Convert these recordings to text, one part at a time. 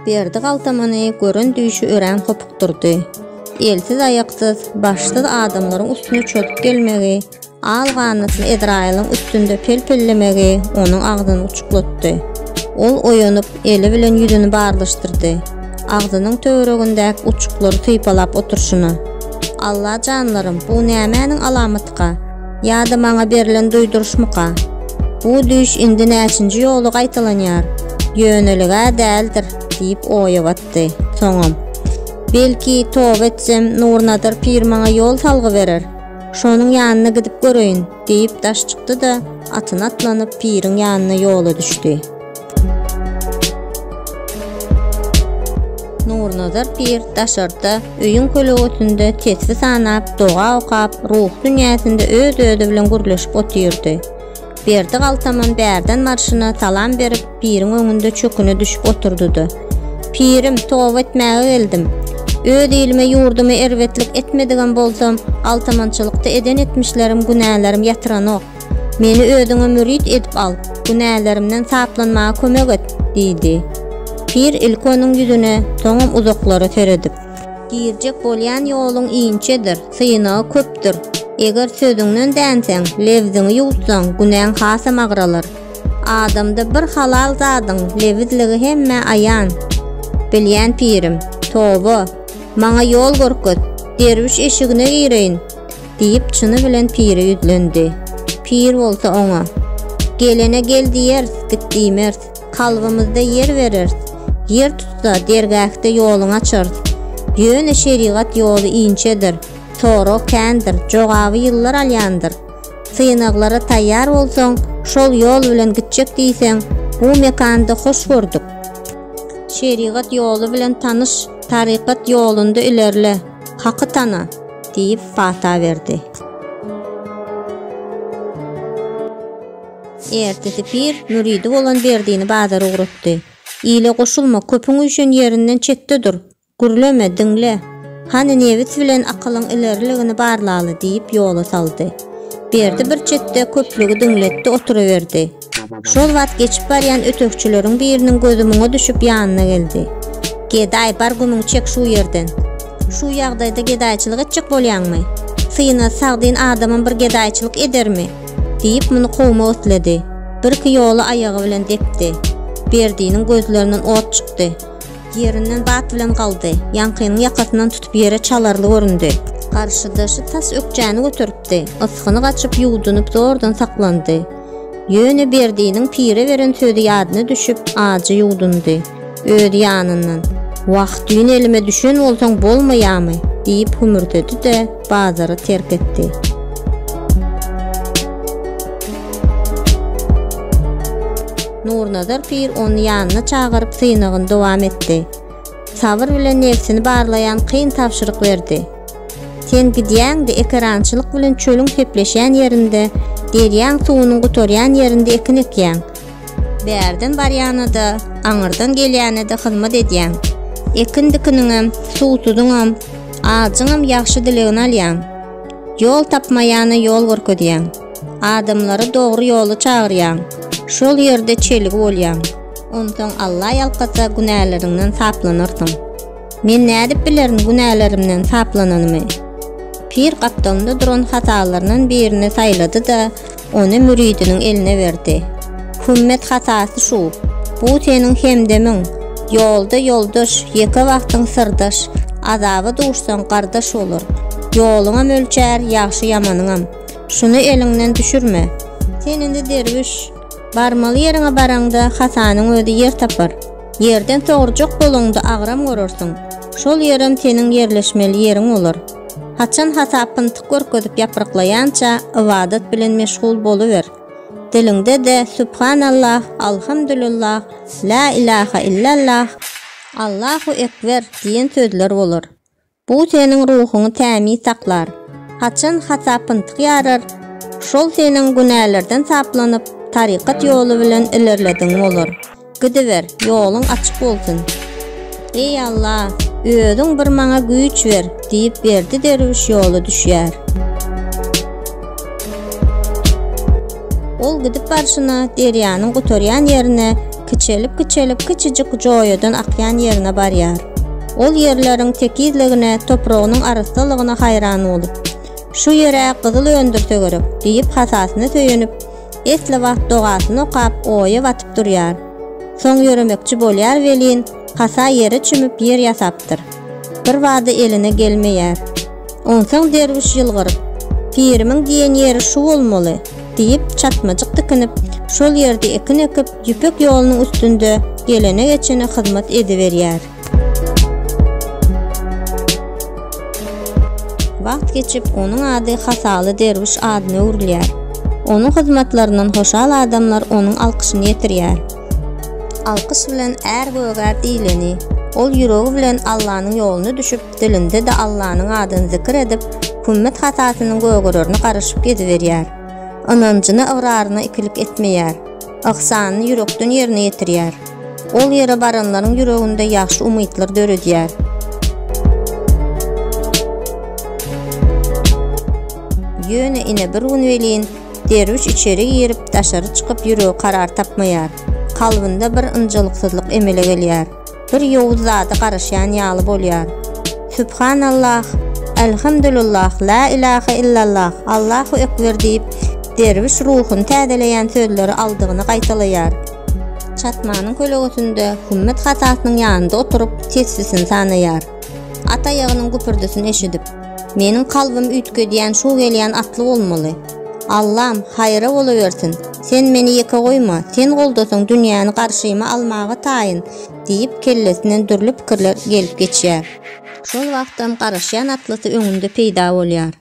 Berdi galtamany görün düýşi ören kopukturdy. Elsiz ayaksız, başsız adamlaryň üstüne çöküp gelmegi, alganysyny Edraýlyň üstünde pelpellemegi onuň agzyny uçuklatdy. Ol oýanyp eli bilen ýüzüni barlaşdyrdy. Agzynyň töweregindäki uçuklary typalap oturşuny. Allah canlarym, bu nämäniň alamatyka? Ýa-da maňa berilen duýduruşmyka? Bu düýş indi näçinji ýoly gaýtalanýar? Ýönelige däldir diýip oýabatdy. Soňam belki toba etsem Nurnadyr pir maňa ýol salgy berer. Şonuň ýanyna gidip göreýin diýip daş çykdy da atyna atlanyp piriň ýanyna ýola düşdi. Nurnadyr pir daşarda öýüň kölegotünde tesbih sanap, doga okap, ruh dünýäsinde öz-özü bilen gürleşip otyrdy. Berdi galtaman bärden marşyna salam berip piriň öňünde çöküne düşüp oturdudy. Pirim, toba etmäge geldim. Öz ilime ýurdumy erwetlik etmedigen bolsam, altamançylykda eden etmişlerim günälerim ýatyranok. Meni ödüňe mürit edip al, günälerimden saplanmaga kömek et, diýdi. Pir ilk onuň ýüzüne, soňam uzaklary teredip. Girjek bolýan ýoluň iňçedir, syýnagy köpdür. Eger sözüňden dänseň, lewziňi ýuwsaň, günäň hasa magralar. Adamda bir halal zadyň lewizligi hemme aýan. Bilýän pirim, toba, maňa ýol görket, derwiş eşigine gireýin, diýip çyny bilen piri ýüzlendi. Pir bolsa oňa, gelene gel diýer, gitdiýmers, kalbymyzda yer berer. Yer tutsa dergäkde ýoluň açar. Ýöne şeriat ýoly iňçedir, toro kändir, jogaby ýyllar alýandyr. Syýnaglara taýýar bolsaň, şol ýol bilen gitjek diýseň, bu mekanda hoş gördük. Şeriat ýoly bilen tanış, tarikat ýolunda ilerle, haky tana, diýip fata berdi. Ertesi pir müridi bolan berdini bazara uğratdy. Ile goşulma, köpüň üçin ýerinden çetde dur. Gürleme, diňle. Hani nebit bilen akylyň ilerligini barlaly diýip ýola saldy. Berdi bir çetde köplügi diňletdi, oturaberdi. Şol wagt geçip barýan ötökçüleriň biriniň gözümiňe düşüp ýanyna geldi. Gedaý bar gümüň çek şu ýerden. Şu ýagdaýda gedaýçylyk etjek bolýanmy? Syýna sagdyn adamyň bir gedaýçylyk edermi? Diýip muny gowma ötledi. Bir-iki ýoly aýagy bilen depdi. Berdiniň gözlerinden ot çykdy. Yerinden bat bilen galdy. Ýankynyň ýakasyndan tutup ýere çalarly göründi. Karşıdaşı tas ökjäni götüripdi. Iskyny gaçyp ýuwdunyp zordan saklandy. Ýöne berdiniň pire beren sözi ýadyna düşüp ajy ýuwdundy. Öýdi ýanyndan. Wagt düýün elime düşen bolsaň bolmaýarmy? diýip hümürdedi de bazary terk etdi. Nurnadyr pir onu ýanyna çagyryp syýnagyny dowam etdi. Sabır bilen nefsini barlayan kıyın tapşyryk berdi. Sen gidýäňde ekrançylyk bilen çölüň tepleşen ýerinde, derýän suwunyň gutorýan ýerinde ekin ekýäň. Bärden barýanyda, aňyrdan gelýände hyzmat edýäň. Ekin dikiniňem, suwsudyňam, aýjyňam ýaxşy dilegini alýaň. Ýol tapmaýany ýol görkedýäň. Adamlary dogry ýoly çagyrýaň. Şol ýerde çelik bolýaň. Ondan Allah ýalkasa günälerinden saplanyrdyň. Men nädip bilerin günälerimden saplananymy? Pir gapdanda duran hatalaryndan birini saýlady da onu müridiniň eline berdi. Hümmet hatasy şu. Bu seniň hemdemiň. Ýolda ýoldaş, ýeke wagtyň sırdaş. Azaby duşsaň gardaş bolar. Ýoluňa mölçär, ýaxşy ýamanyňam. Şunu eliňden düşürme. Sen indi derwiş, barmaly ýeriňe baranda hasanyň özi ýer tapar. Ýerden togurjak bolanda agram görürsiň. Şol ýerim seniň ýerleşmeli ýeriň bolar. Haçan hasapyntyk görkezip ýapraklaýança ibadat bilen meşgul boluver. Dilinde de Subhanallah, Alhamdulillah, La ilaha illallah, Allahu ekber diýen sözler bolar. Bu seniň ruhuňy tämi saklar. Haçan hasapyntyk ýarar, şol seniň günälerden saplanyp tarikat ýoly bilen ilerlediň bolar. Gidiver, ýoluň açyk bolsun. Ey Allah, özüň bir maňa güýç ber, diýip berdi derwiş ýoly düşýär. Ol gidip barşyna derýanyň gutarýan ýerine, kiçelip kiçijik joýadan akýan ýerine barýar. Ol ýerleriň tekizligine, toprağynyň aryslygyna haýran bolup, şu ýere gyzyl öndürse gerek diýip hasasyna söýenip, esle wagt dogasyny okap oýa watyp durýar. Soň ýöremekçi bolýar welin, hasa ýere çümüp ýer ýasapdyr. Bir wada eline gelmeýär. Onsoň derwiş ýylgyryp, "Pirimiň diýen ýeri şu bolmaly" diýip çatmajyk dikinip, şol ýerde ekin ekip, ýüpek ýolunyň üstünde gelene geçene hyzmat ediberýär. Wagt geçip onuň ady Hasaly derwiş adyna öwrilýär. Onuň hyzmatlarynyň hoşal adamlar onuň alkyşyny ýetirýär. Alkyş bilen är göwer diýleni, ol ýüregi bilen Allahyň ýoluny düşüp, dilinde de Allahyň adyny zikir edip, hümmet hatasynyň gögürerini garaşyp gediberýär. Anancını awraryna ikilik etmeýär. Aksanyny ýürekden ýerine ýetirýär. Ol ýere baranlaryň ýüreginde ýaxşy umytlar döredýär. Ýöne ine bir gün welin derwiş içeri girip daşary çykyp ýüregi karar tapmaýar. Kalbynda bir ynjylyksyzlyk emele gelýär. Bir ýowuz zady garaşýan ýaly bolýar. Subhanallah, elhamdülillah, la ilahe illallah, Allahu ekber diýip derwiş ruhuny täzeleýän sözleri aldygyny gaýtalaýar. Çatmanyň kölegesinde hümmet hatasynyň ýanynda oturup tesbisini sanaýar. Ata ýagynyň güpürdüsini eşidip, "Meniň kalbym üýtgedýän şu gelýän atly bolmaly. Allah'ım hayra bolaversin. Sen meni ýeke goýma. Sen goldasyň dünýäni garşyma almagy taýyn" diýip kellesinden dürli pikirler gelip geçýär. Şol wagtdan garaşýan atlysy öňünde peýda bolýar.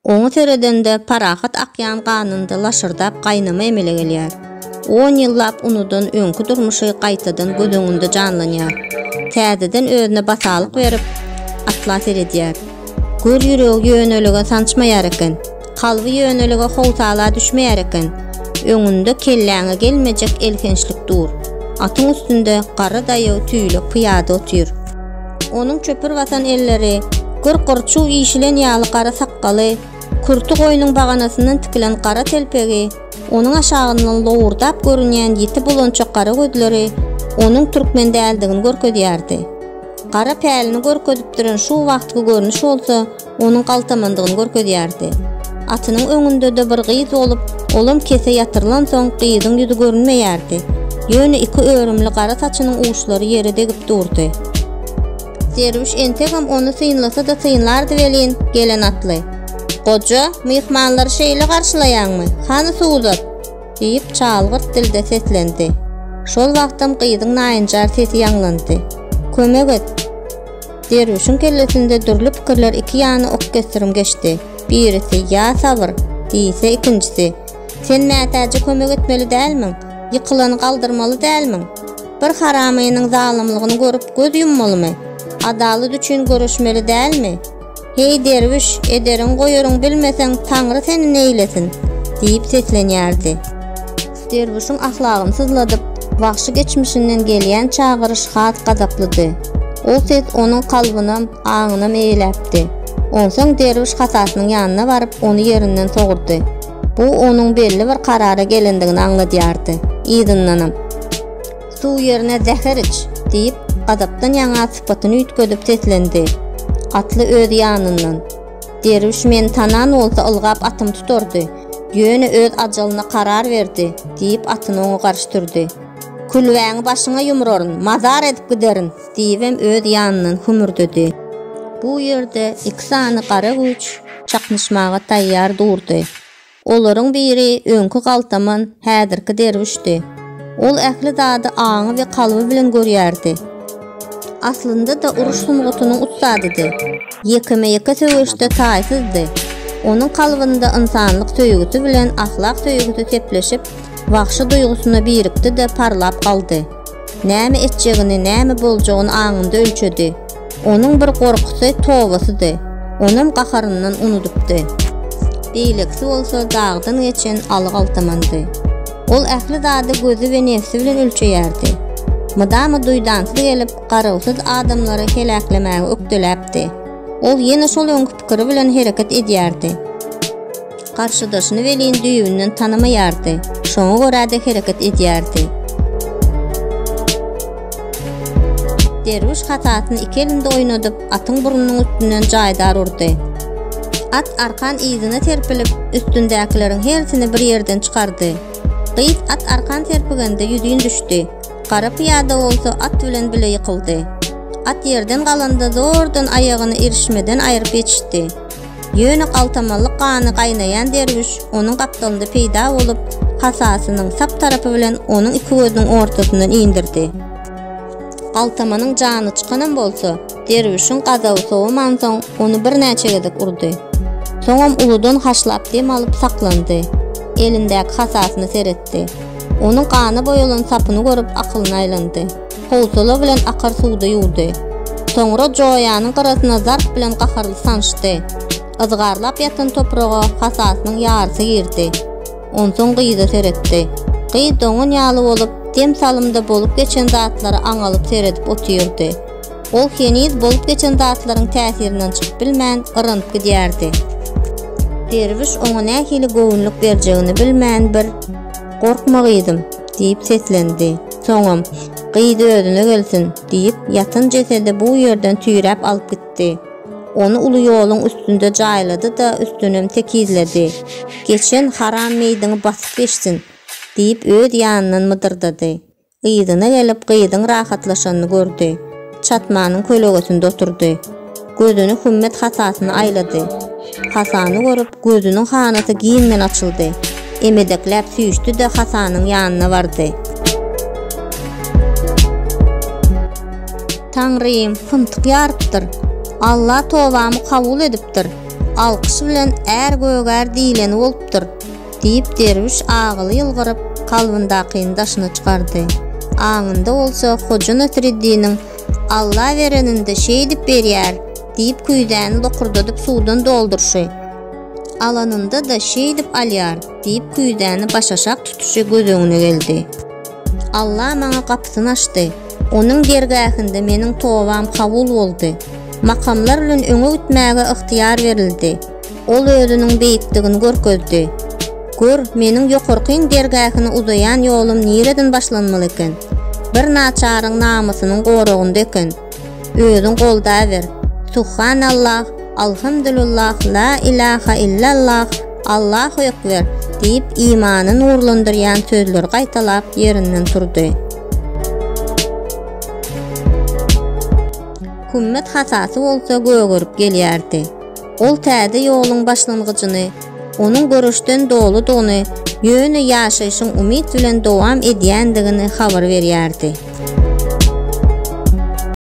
Oňy seredende parahat akýan ganynda laşyrdap gaýnama emele gelýär. 10 ýyllap unudan öňkü durmuşy gaýtadan gödüňünde janlanýar. Täzeden özüne basalyk berip atlas edýär. Gör ýüregi ýönelige sançmaýar eken. Kalby ýönelige howsala düşmeýär eken. Öňünde kelläňe gelmejek elkençlik dur. Atyň üstünde gara daýaw tüýlük pyýada otýar. Onuň çöpür watan elleri, gırqırçu ýeşilen ýaly gara sakkaly, kurtu goýunyň baganasyndan tikilen gara telpegi, onuň aşagyndan lowurdap görünýän ýeti bulançak gara gözleri onuň türkmen däldigini görkezýärdi. Gara pälini görkezip duran şu wagtky görnüş bolsa, onuň galtamandygyny görkezýärdi. Atynyň öňünde de bir gyz bolup, olam kese ýatyrylan soň gyzyň ýüzi görünmeýärdi. Ýöne iki örümli gara saçynyň uçlary ýere degip durdy. Derwiş entegam onu syynlasa da syynlardy welin gelen atly. "Goja, mehmanlary şeýle garşylaýarmy? Hany suwzat?" diýip çalgyrt dilde seslendi. Şol wagtdan gyzyň naýynjar sesi ýanglandy. "Kömek et." Derwişiň kellesinde dürli pikirler iki ýany ok kestirim geçdi. Birisi "Ya sabr" diýse, ikincisi "Sen nätäje kömek etmeli dälmiň? Ýykylany galdyrmaly dälmiň? Bir haramynyň zalymlygyny görüp göz yummalymy? Adalet üçin görüşmeli dälmi? Hey derwiş, ederiň goýaryň bilmeseň Taňry seni neýlesin" diýip seslenýärdi. Derwişiň ahlagyny sızladyp, wagşy geçmişinden gelýän çagyryş hat gazaplydy. O ses onuň kalbyna, aňyna meýlepdi. Onsoň derwiş hasasynyň ýanyna baryp, onu ýerinden sogurdy. Bu onuň belli bir karara gelendigini aňladýardy. "Ýygynnanam. Suw ýerine zäher iç" diýip gazapdan ýaňa sypatyny üýtgedip seslendi. Atly öz ýanyndan. Derwiş men tanan bolsa ylgap atym tutardy. Ýöne öz ajalyna karar berdi diýip atyny oňa garşdyrdy. "Kulwäňi başyňa ýumraryn, mazar edip giderin" diýip öz ýanyndan hümürdedi. Bu ýerde iki sany gara güç çakmışmaga taýýar durdy. Olaryň biri öňkü galtaman häzirki derwişdi. Ol ähli zady aňy we kalby bilen görýärdi. Aslynda da uruş sungutynyň ustadydy. Ýekime-ýeke söwüşde taýsyzdy. Onuň kalbynda insanlyk söýgüsi bilen ahlak söýgüsi sepleşip, wagşy duýgusyna birikdi de parlap galdy. Näme etjegini, näme boljagyny aňynda ölçedi. Onuň bir gorkusy towasydy. Onuň gaharyndan unudypdy. Beýlekçi bolsa dagdan geçen alyg altamandy. Ol ähli zady gözü we nefsi bilen ölçeýärdi. Mydamy duýdansyz gelip, garagsyz adamlary helaklemäge ökdeläpdi. Ol ýene şol öňkü pikiri bilen hereket edýärdi. Karşıdaşyny welin düýünden tanamaýardy. şoňa görä de hereket edýärdi. Derwiş hatasyny iki elinde oynadyp atyň burnunyň üstünden jaýdar urdy. At arkan iýdine terpilip üstündäkilerin hersini bir yerden çykardy. Gyýt at arkan terpigende ýüdüň düşdi. Gara piýada bolsa at bilen bile ýykyldy. At yerden galanda zordan aýagyny irişmeden aýryp geçdi. Ýöne galtamalyk gany gaýnaýan derwiş onuň gapdalynda peýda bolup, hasasynyň sap tarapy bilen onuň iki gözüniň ortasyndan iňdirdi. Galtamanyň jany çykanan bolsa, derwişiň gazaby sowaman soň onu bir näçe gedek urdy. Soňam uludan haşlap dem alyp saklandy. Elindäki hasasyny seretdi. Onuň gany boýalan sapyny görüp akylyna aýlandy. Howsala bilen akar suwda ýuwdy. Soňra joýanyň garasyna zarp bilen gaharly sançdy. Azgarlap ýatan topraga hasasynyň ýarysy girdi. Onsoň gyýda seretdi. Gyý doňun ýaly bolup, dem salymda bolup geçen zatlary aňalyp seredip otyrdy. Ol heniz bolup geçen zatlaryň täsirinden çykyp bilmän yranyp gidýärdi. Derwiş oňa nähili gowunluk berjegini bilmän bir "Gorkmagyydym" diýip seslendi. Soňam "Gyýdy özüne gelsin" diýip ýatan jesedi bu ýerden tüýräp alyp gitdi. Onu ulu ýoluň üstünde jaýlady da üstünem tekizledi. "Geçen haram meýdiňi basyp geçsin" diýip öz ýanyndan mydyrdydy. Gyýdyna gelip gyýdyň rahatlaşanyny gördi. Çatmanyň kölegesinde oturdy. Gözüni hümmet hasasyna aýlady. Hasany görüp gözüniň hanasy giýinmen açyldy. Emedeklep süýüşdi de Hasanyň ýanyna bardy. "Taňrym, fyntyk ýarypdyr. Allah towamy kabul edipdir. Alkyş bilen är göger diýleni bolupdyr" diýip derwiş agyly ýylgyryp kalbyndakyny daşyna çykardy. Aňynda bolsa Hoja Nasreddiniň "Allah vereninde şey dip berýär" diýip küýdäni dokurdadyp suwdan doldurşy. Alanynda da şey dip alýar diýip küýdäni başaşak tutuşy gözüňe geldi. Allah maňa gapysyny açdy. Onuň dergähinde meniň towam kabul boldy. Makamlar bilen öňe gitmäge yktyýar berildi. Ol özüniň beýikdigini görkezdi. Gör, meniň ýokarkyň dergähine uzaýan ýolum nireden başlanmaly eken? Bir naçaryň namysynyň goragynda eken. Özüň golda ber. Subhanallah, alhamdulillah, la ilaha illallah, Allahu ekber diýip imanyn nurlandyrýan sözleri gaýtalap ýerinden turdy. Hümmet hasasy bolsa gögürüp gelýärdi. Ol täze ýoluň başlangyjyny, onuň görüşden doludygyny, ýöne ýaşaýşyň umyt bilen dowam edýändigini habar berýärdi.